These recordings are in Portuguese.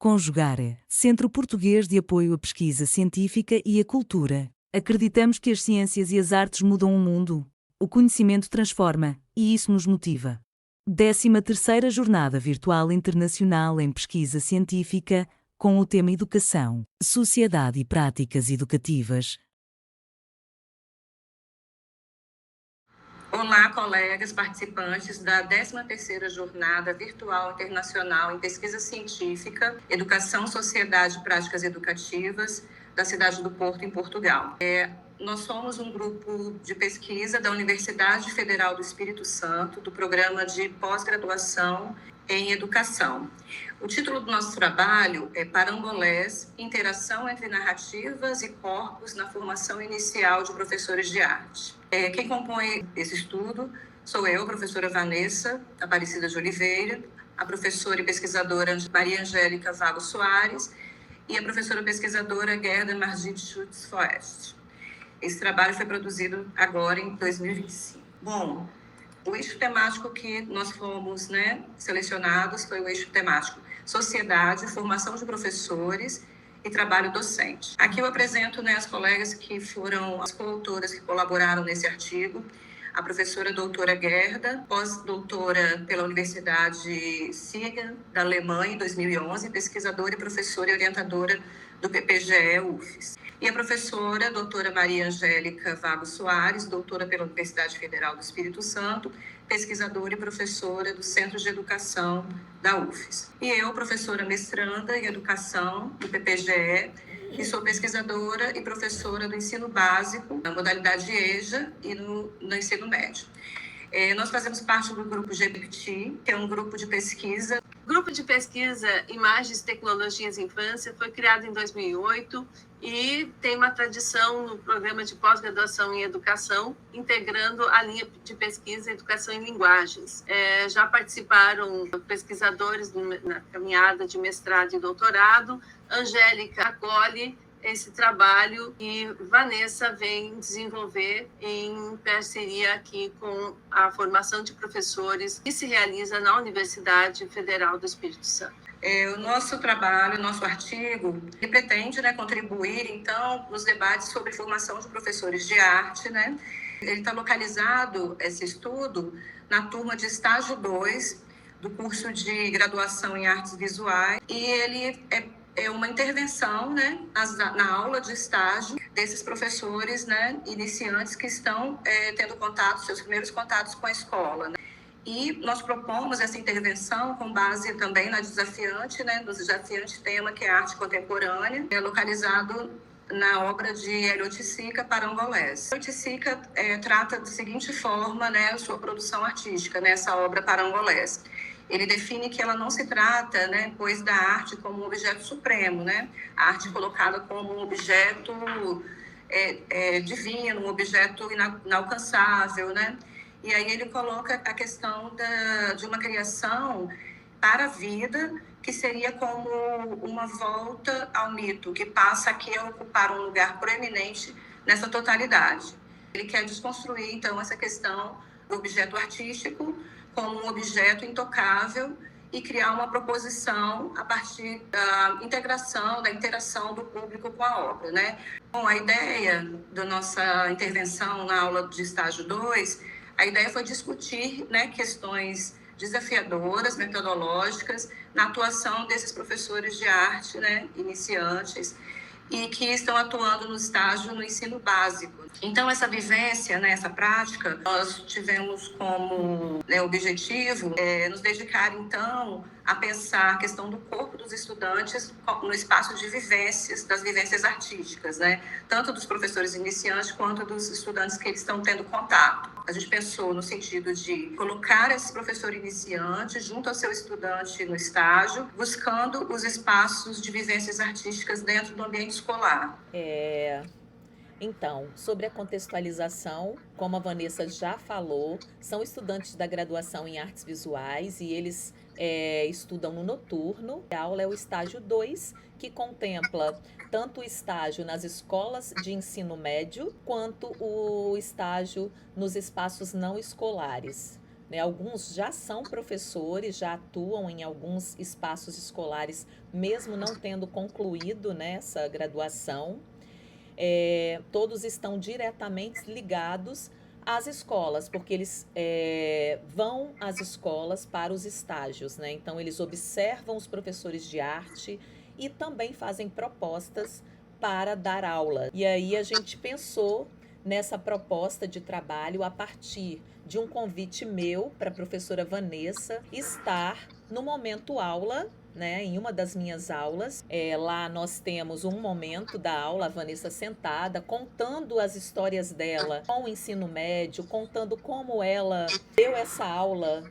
Conjugare, Centro Português de Apoio à Pesquisa Científica e à Cultura. Acreditamos que as ciências e as artes mudam o mundo. O conhecimento transforma, e isso nos motiva. 13ª Jornada Virtual Internacional em Pesquisa Científica, com o tema Educação, Sociedade e Práticas Educativas. Olá, colegas participantes da 13ª Jornada Virtual Internacional em Pesquisa Científica, Educação, Sociedade e Práticas Educativas da cidade do Porto, em Portugal. Nós somos um grupo de pesquisa da Universidade Federal do Espírito Santo, do programa de pós-graduação em educação. O título do nosso trabalho é Parangolés, Interação entre Narrativas e Corpos na Formação Inicial de Professores de Arte. Quem compõe esse estudo sou eu, professora Vanessa Aparecida de Oliveira, a professora e pesquisadora Maria Angélica Vago Soares e a professora pesquisadora Gerda Margit Schutz-Foest. Esse trabalho foi produzido agora em 2025. Bom, o eixo temático que nós fomos selecionados foi o eixo temático Sociedade, Formação de Professores e Trabalho Docente. Aqui eu apresento as colegas que foram as coautoras que colaboraram nesse artigo. A professora doutora Gerda, pós-doutora pela Universidade Siegen, da Alemanha, em 2011, pesquisadora e professora e orientadora do PPGE UFES. E a professora doutora Maria Angélica Vago Soares, doutora pela Universidade Federal do Espírito Santo, pesquisadora e professora do Centro de Educação da UFES. E eu, professora mestranda em Educação do PPGE, e sou pesquisadora e professora do ensino básico, na modalidade EJA e no ensino médio. Nós fazemos parte do grupo GBT, que é um grupo de pesquisa. O grupo de pesquisa Imagens, Tecnologias e Infância foi criado em 2008 e tem uma tradição no programa de pós-graduação em educação, integrando a linha de pesquisa Educação em Linguagens. Já participaram pesquisadores na caminhada de mestrado e doutorado. Angélica acolhe esse trabalho e Vanessa vem desenvolver em parceria aqui com a formação de professores que se realiza na Universidade Federal do Espírito Santo. O nosso trabalho, o nosso artigo, ele pretende contribuir, então, nos debates sobre formação de professores de arte. Ele está localizado, esse estudo, na turma de estágio 2 do curso de graduação em artes visuais, e ele é uma intervenção na aula de estágio desses professores iniciantes que estão tendo seus primeiros contatos com a escola. E nós propomos essa intervenção com base também no desafiante tema que é arte contemporânea, localizado na obra de Hélio Oiticica, Parangolés. Oiticica trata da seguinte forma a sua produção artística nessa obra Parangolés. Ele define que ela não se trata, pois, da arte como um objeto supremo, a arte colocada como um objeto divino, um objeto inalcançável, E aí ele coloca a questão de uma criação para a vida, que seria como uma volta ao mito, que passa aqui a ocupar um lugar proeminente nessa totalidade. Ele quer desconstruir, então, essa questão do objeto artístico como um objeto intocável e criar uma proposição a partir da integração, da interação do público com a obra. Bom, a ideia da nossa intervenção na aula de estágio 2, a ideia foi discutir questões desafiadoras, metodológicas, na atuação desses professores de arte iniciantes e que estão atuando no estágio no ensino básico. Então, essa vivência, essa prática, nós tivemos como objetivo nos dedicar, então, a pensar a questão do corpo dos estudantes no espaço de vivências, das vivências artísticas, tanto dos professores iniciantes quanto dos estudantes que eles estão tendo contato. A gente pensou no sentido de colocar esse professor iniciante junto ao seu estudante no estágio, buscando os espaços de vivências artísticas dentro do ambiente escolar. Então, sobre a contextualização, como a Vanessa já falou, são estudantes da graduação em artes visuais e eles estudam no noturno. A aula é o estágio 2, que contempla tanto o estágio nas escolas de ensino médio, quanto o estágio nos espaços não escolares. né? Alguns já são professores, já atuam em alguns espaços escolares, mesmo não tendo concluído, né, essa graduação. Todos estão diretamente ligados às escolas, porque eles vão às escolas para os estágios, né? Então, eles observam os professores de arte e também fazem propostas para dar aula. E aí a gente pensou nessa proposta de trabalho a partir de um convite meu para a professora Vanessa estar no momento aula, né, em uma das minhas aulas. Lá nós temos um momento da aula, a Vanessa sentada, contando as histórias dela com o ensino médio, contando como ela deu essa aula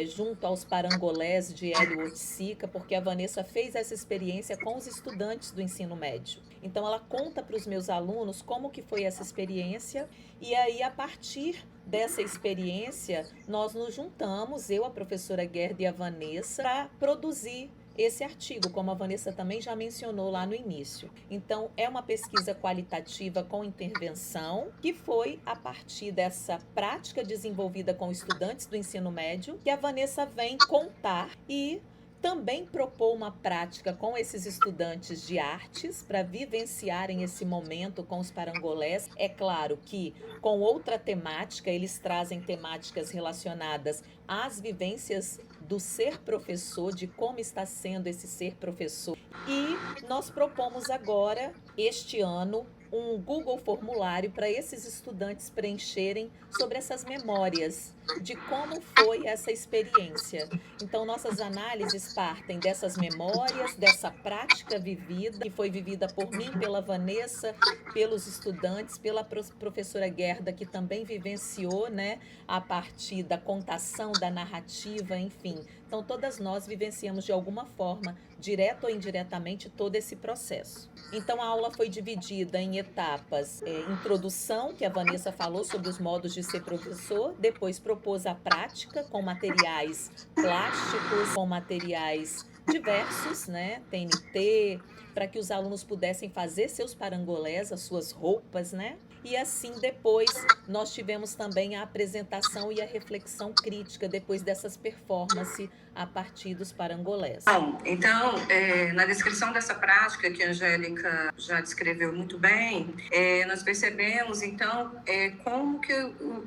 junto aos parangolés de Hélio Oiticica, porque a Vanessa fez essa experiência com os estudantes do ensino médio. Então ela conta para os meus alunos como que foi essa experiência, e aí a partir dessa experiência nós nos juntamos, eu, a professora Gerda e a Vanessa, para produzir esse artigo, como a Vanessa também já mencionou lá no início. Então, é uma pesquisa qualitativa com intervenção, que foi a partir dessa prática desenvolvida com estudantes do ensino médio, que a Vanessa vem contar e também propor uma prática com esses estudantes de artes para vivenciarem esse momento com os parangolés. É claro que com outra temática, eles trazem temáticas relacionadas às vivências do ser professor, de como está sendo esse ser professor. E nós propomos agora, este ano, um Google formulário para esses estudantes preencherem sobre essas memórias de como foi essa experiência. Então, nossas análises partem dessas memórias, dessa prática vivida, que foi vivida por mim, pela Vanessa, pelos estudantes, pela professora Gerda, que também vivenciou, né, a partir da contação, da narrativa, enfim. Então, todas nós vivenciamos de alguma forma, direto ou indiretamente, todo esse processo. Então, a aula foi dividida em etapas: introdução, que a Vanessa falou sobre os modos de ser professor, depois propôs a prática com materiais plásticos, com materiais diversos, né, TNT, para que os alunos pudessem fazer seus parangolés, as suas roupas, né? E assim, depois, nós tivemos também a apresentação e a reflexão crítica depois dessas performances a partir dos parangolés. Bom, então, na descrição dessa prática que a Angélica já descreveu muito bem, nós percebemos, então,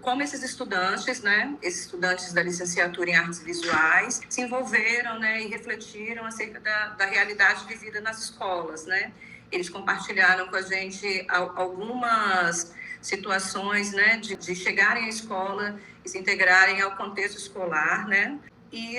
como esses estudantes, né, esses estudantes da licenciatura em artes visuais, se envolveram, né, e refletiram acerca da realidade vivida nas escolas, né? Eles compartilharam com a gente algumas situações, né, de chegarem à escola e se integrarem ao contexto escolar, né? E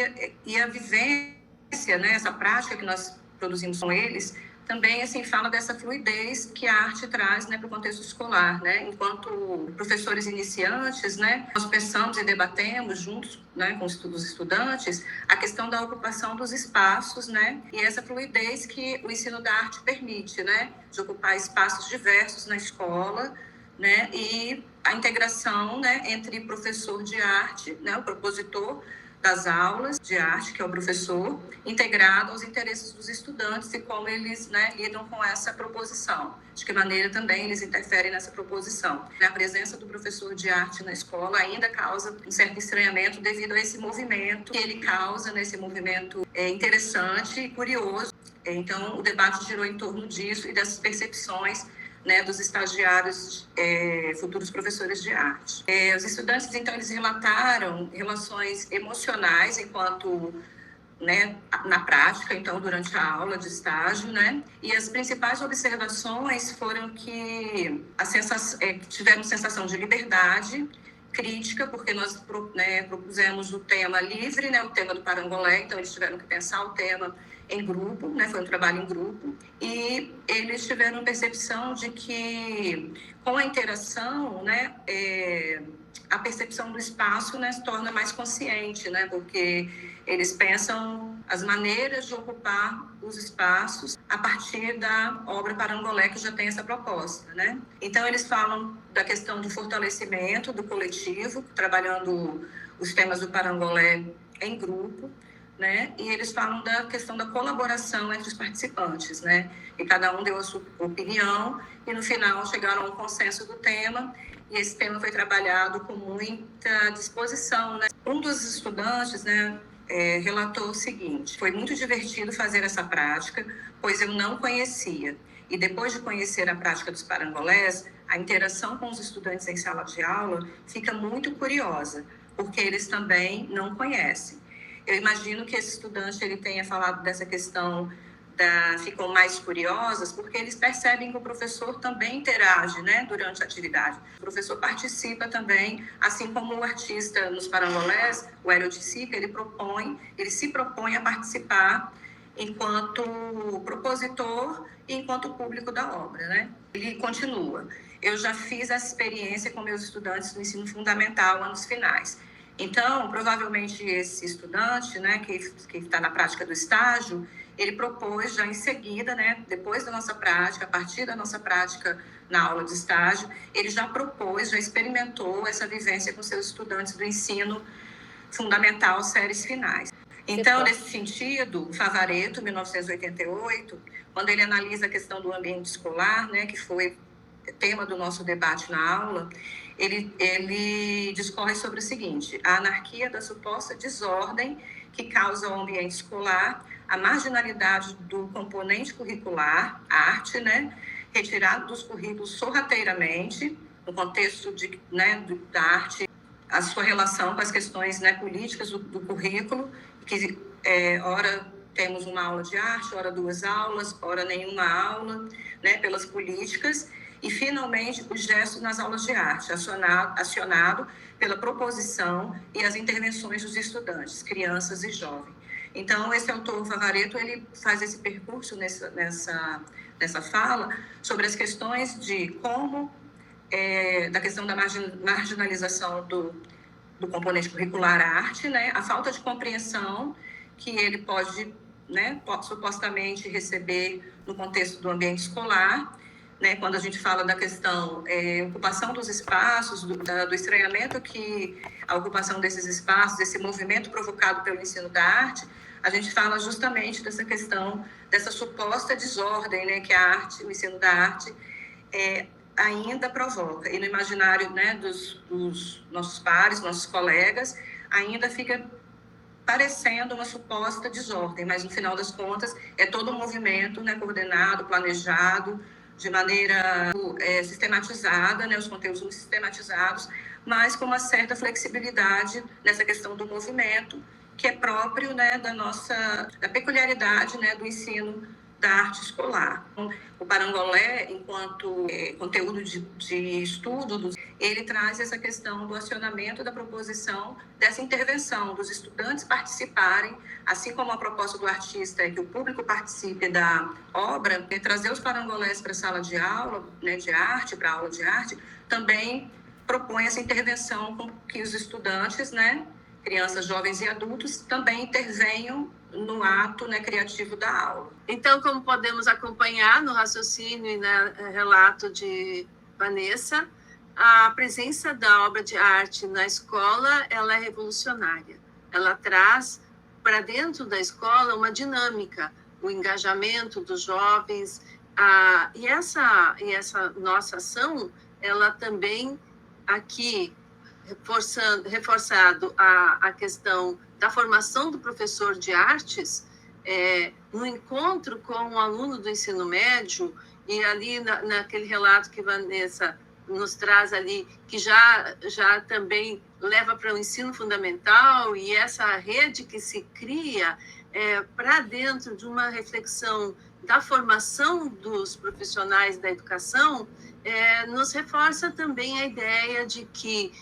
a vivência, né, essa prática que nós produzimos com eles, também assim fala dessa fluidez que a arte traz, né, para o contexto escolar, né? Enquanto professores iniciantes, né, nós pensamos e debatemos juntos, né, com os estudantes, a questão da ocupação dos espaços, né, e essa fluidez que o ensino da arte permite, né, de ocupar espaços diversos na escola, né, e a integração, né, entre professor de arte, né, o propositor das aulas de arte, que é o professor, integrado aos interesses dos estudantes e como eles, né, lidam com essa proposição. De que maneira também eles interferem nessa proposição. A presença do professor de arte na escola ainda causa um certo estranhamento devido a esse movimento que ele causa, nesse movimento interessante e curioso. Então, o debate girou em torno disso e dessas percepções, né, dos estagiários, futuros professores de arte. Os estudantes, então, eles relataram relações emocionais enquanto, né, na prática, então, durante a aula de estágio, né, e as principais observações foram que tiveram sensação de liberdade crítica, porque nós, né, propusemos o tema livre, né, o tema do parangolé, então eles tiveram que pensar o tema em grupo, né, foi um trabalho em grupo, e eles tiveram percepção de que com a interação, né, a percepção do espaço, né, se torna mais consciente, né, porque eles pensam as maneiras de ocupar os espaços a partir da obra Parangolé, que já tem essa proposta, né? Então, eles falam da questão do fortalecimento do coletivo, trabalhando os temas do Parangolé em grupo, né? E eles falam da questão da colaboração entre os participantes, né? E cada um deu a sua opinião e no final chegaram a um consenso do tema e esse tema foi trabalhado com muita disposição, né? Um dos estudantes, né, relatou o seguinte: foi muito divertido fazer essa prática, pois eu não conhecia. E depois de conhecer a prática dos parangolés, a interação com os estudantes em sala de aula fica muito curiosa, porque eles também não conhecem. Eu imagino que esse estudante ele tenha falado dessa questão ficam mais curiosas, porque eles percebem que o professor também interage, né, durante a atividade. O professor participa também, assim como o artista nos parangolés, o Hélio de Sica, ele se propõe a participar enquanto propositor e enquanto público da obra, né? Ele continua: eu já fiz essa experiência com meus estudantes do ensino fundamental, anos finais. Então, provavelmente esse estudante, né, que está na prática do estágio, ele propôs já em seguida, né, depois da nossa prática, a partir da nossa prática na aula de estágio, ele já propôs, já experimentou essa vivência com seus estudantes do ensino fundamental, séries finais. Então, nesse sentido, Favaretto, 1988, quando ele analisa a questão do ambiente escolar, né, que foi tema do nosso debate na aula, ele discorre sobre o seguinte: a anarquia da suposta desordem que causa ao ambiente escolar, a marginalidade do componente curricular, arte, né, retirado dos currículos sorrateiramente, no contexto da arte, a sua relação com as questões, né, políticas do currículo, que ora temos uma aula de arte, ora duas aulas, ora nenhuma aula, né, pelas políticas, e finalmente os gestos nas aulas de arte, acionado pela proposição e as intervenções dos estudantes, crianças e jovens. Então, esse autor Favaretto, ele faz esse percurso nessa fala sobre as questões de como, da questão da marginalização do componente curricular arte, né, a falta de compreensão que ele pode, né, supostamente receber no contexto do ambiente escolar, né, quando a gente fala da questão ocupação dos espaços, do estranhamento que a ocupação desses espaços, esse movimento provocado pelo ensino da arte, a gente fala justamente dessa questão, dessa suposta desordem, né, que a arte, o ensino da arte ainda provoca. E no imaginário, né, dos nossos pares, nossos colegas, ainda fica parecendo uma suposta desordem, mas no final das contas é todo um movimento, né, coordenado, planejado, de maneira sistematizada, né, os conteúdos muito sistematizados, mas com uma certa flexibilidade nessa questão do movimento, que é próprio, né, da peculiaridade, né, do ensino da arte escolar. O parangolé, enquanto conteúdo de estudo, ele traz essa questão do acionamento da proposição, dessa intervenção, dos estudantes participarem, assim como a proposta do artista é que o público participe da obra, trazer os parangolés para a sala de aula, né, de arte, para a aula de arte, também propõe essa intervenção com que os estudantes, né, crianças, jovens e adultos, também intervenham no ato, né, criativo da aula. Então, como podemos acompanhar no raciocínio e no relato de Vanessa, a presença da obra de arte na escola, ela é revolucionária. Ela traz para dentro da escola uma dinâmica, o engajamento dos jovens, e essa nossa ação, ela também aqui reforçado a questão da formação do professor de artes, no encontro com um aluno do ensino médio, e ali naquele relato que Vanessa nos traz ali, que já também leva para o ensino fundamental, e essa rede que se cria para dentro de uma reflexão da formação dos profissionais da educação, nos reforça também a ideia de que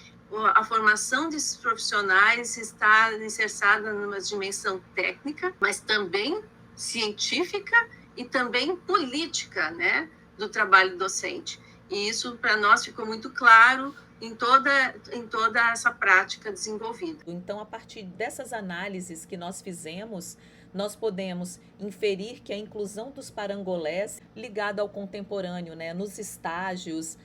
a formação desses profissionais está alicerçada numa dimensão técnica, mas também científica e também política, né, do trabalho docente. E isso, para nós, ficou muito claro em toda essa prática desenvolvida. Então, a partir dessas análises que nós fizemos, nós podemos inferir que a inclusão dos parangolés ligada ao contemporâneo, né, nos estágios,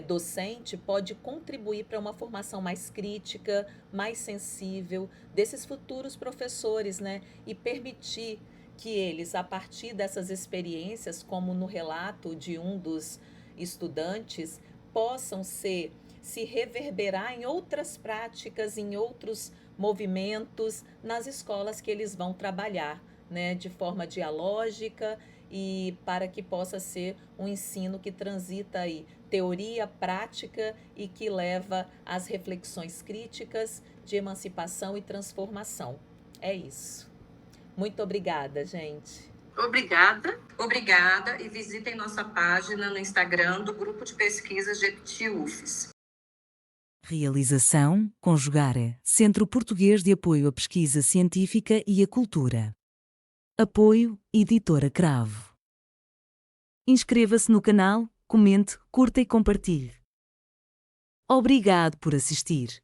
docente pode contribuir para uma formação mais crítica, mais sensível desses futuros professores, né? E permitir que eles, a partir dessas experiências, como no relato de um dos estudantes, possam se reverberar em outras práticas, em outros movimentos, nas escolas que eles vão trabalhar, né, de forma dialógica e para que possa ser um ensino que transita aí teoria, prática e que leva às reflexões críticas de emancipação e transformação. É isso. Muito obrigada, gente. Obrigada. Obrigada e visitem nossa página no Instagram do Grupo de Pesquisas Jequiti UFES. Realização: Conjugare, Centro Português de Apoio à Pesquisa Científica e à Cultura. Apoio: Editora Cravo. Inscreva-se no canal, comente, curta e compartilhe. Obrigado por assistir.